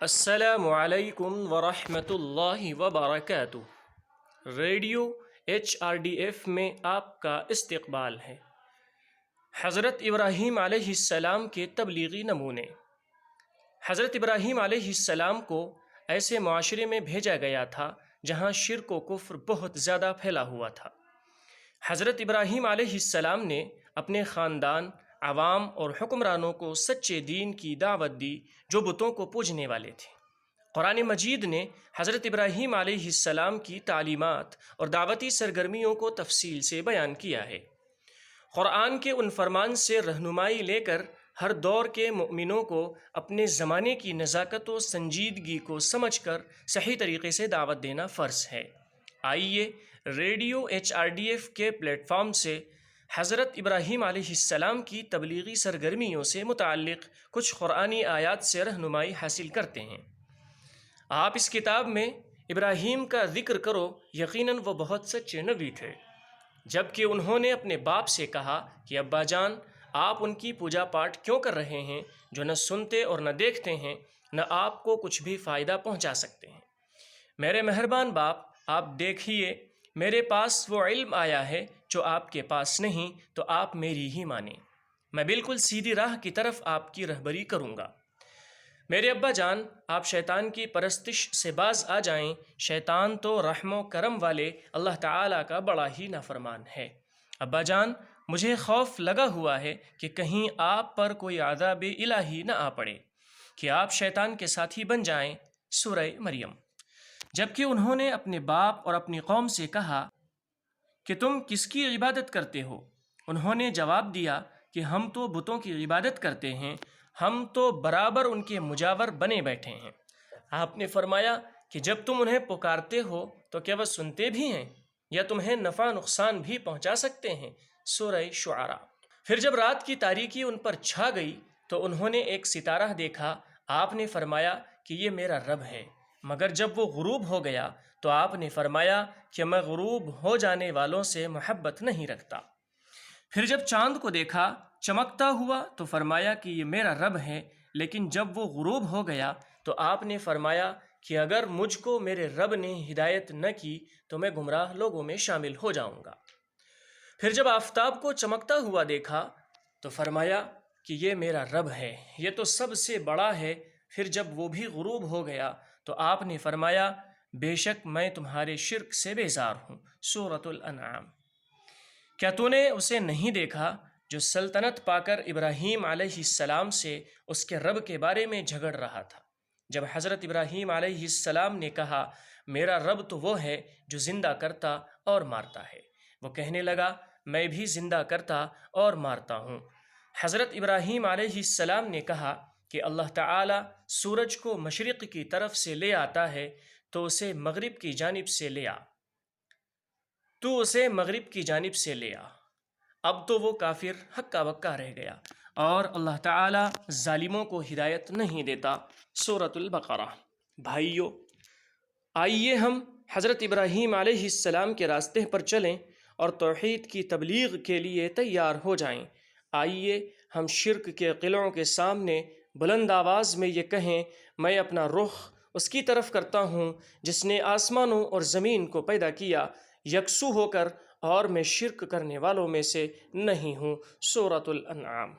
السلام علیکم ورحمۃ اللہ وبرکاتہ۔ ریڈیو HRDF میں آپ کا استقبال ہے۔ حضرت ابراہیم علیہ السلام کے تبلیغی نمونے۔ حضرت ابراہیم علیہ السلام کو ایسے معاشرے میں بھیجا گیا تھا جہاں شرک و کفر بہت زیادہ پھیلا ہوا تھا۔ حضرت ابراہیم علیہ السلام نے اپنے خاندان، عوام اور حکمرانوں کو سچے دین کی دعوت دی جو بتوں کو پوجنے والے تھے۔ قرآن مجید نے حضرت ابراہیم علیہ السلام کی تعلیمات اور دعوتی سرگرمیوں کو تفصیل سے بیان کیا ہے۔ قرآن کے ان فرمان سے رہنمائی لے کر ہر دور کے مؤمنوں کو اپنے زمانے کی نزاکت و سنجیدگی کو سمجھ کر صحیح طریقے سے دعوت دینا فرض ہے۔ آئیے ریڈیو HRDF کے پلیٹ فارم سے حضرت ابراہیم علیہ السلام کی تبلیغی سرگرمیوں سے متعلق کچھ قرآنی آیات سے رہنمائی حاصل کرتے ہیں۔ آپ اس کتاب میں ابراہیم کا ذکر کرو، یقیناً وہ بہت سچے نبی تھے، جبکہ انہوں نے اپنے باپ سے کہا کہ ابا جان، آپ ان کی پوجا پاٹ کیوں کر رہے ہیں جو نہ سنتے اور نہ دیکھتے ہیں، نہ آپ کو کچھ بھی فائدہ پہنچا سکتے ہیں۔ میرے مہربان باپ، آپ دیکھیے، میرے پاس وہ علم آیا ہے جو آپ کے پاس نہیں، تو آپ میری ہی مانیں۔ میں بالکل سیدھی راہ کی طرف آپ کی رہبری کروں گا۔ میرے ابا جان، آپ شیطان کی پرستش سے باز آ جائیں۔ شیطان تو رحم و کرم والے اللہ تعالیٰ کا بڑا ہی نافرمان ہے۔ ابا جان، مجھے خوف لگا ہوا ہے کہ کہیں آپ پر کوئی عذاب الہی نہ آ پڑے کہ آپ شیطان کے ساتھی بن جائیں۔ سورہ مریم۔ جبکہ انہوں نے اپنے باپ اور اپنی قوم سے کہا کہ تم کس کی عبادت کرتے ہو؟ انہوں نے جواب دیا کہ ہم تو بتوں کی عبادت کرتے ہیں، ہم تو برابر ان کے مجاور بنے بیٹھے ہیں۔ آپ نے فرمایا کہ جب تم انہیں پکارتے ہو تو کیا وہ سنتے بھی ہیں یا تمہیں نفع نقصان بھی پہنچا سکتے ہیں؟ سورہ شعراء۔ پھر جب رات کی تاریکی ان پر چھا گئی تو انہوں نے ایک ستارہ دیکھا۔ آپ نے فرمایا کہ یہ میرا رب ہے، مگر جب وہ غروب ہو گیا تو آپ نے فرمایا کہ میں غروب ہو جانے والوں سے محبت نہیں رکھتا۔ پھر جب چاند کو دیکھا چمکتا ہوا تو فرمایا کہ یہ میرا رب ہے، لیکن جب وہ غروب ہو گیا تو آپ نے فرمایا کہ اگر مجھ کو میرے رب نے ہدایت نہ کی تو میں گمراہ لوگوں میں شامل ہو جاؤں گا۔ پھر جب آفتاب کو چمکتا ہوا دیکھا تو فرمایا کہ یہ میرا رب ہے، یہ تو سب سے بڑا ہے۔ پھر جب وہ بھی غروب ہو گیا تو آپ نے فرمایا بے شک میں تمہارے شرک سے بیزار ہوں۔ سورۃ الانعام۔ کیا تو نے اسے نہیں دیکھا جو سلطنت پا کر ابراہیم علیہ السلام سے اس کے رب کے بارے میں جھگڑ رہا تھا؟ جب حضرت ابراہیم علیہ السلام نے کہا میرا رب تو وہ ہے جو زندہ کرتا اور مارتا ہے، وہ کہنے لگا میں بھی زندہ کرتا اور مارتا ہوں۔ حضرت ابراہیم علیہ السلام نے کہا کہ اللہ تعالیٰ سورج کو مشرق کی طرف سے لے آتا ہے تو اسے مغرب کی جانب سے لے آ، تو اسے مغرب کی جانب سے لے آ۔ اب تو وہ کافر ہکا بکا رہ گیا اور اللہ تعالیٰ ظالموں کو ہدایت نہیں دیتا۔ سورۃ البقرہ۔ بھائیو، آئیے ہم حضرت ابراہیم علیہ السلام کے راستے پر چلیں اور توحید کی تبلیغ کے لیے تیار ہو جائیں۔ آئیے ہم شرک کے قلعوں کے سامنے بلند آواز میں یہ کہیں میں اپنا رخ اس کی طرف کرتا ہوں جس نے آسمانوں اور زمین کو پیدا کیا یکسو ہو کر، اور میں شرک کرنے والوں میں سے نہیں ہوں۔ سورۃ الانعام۔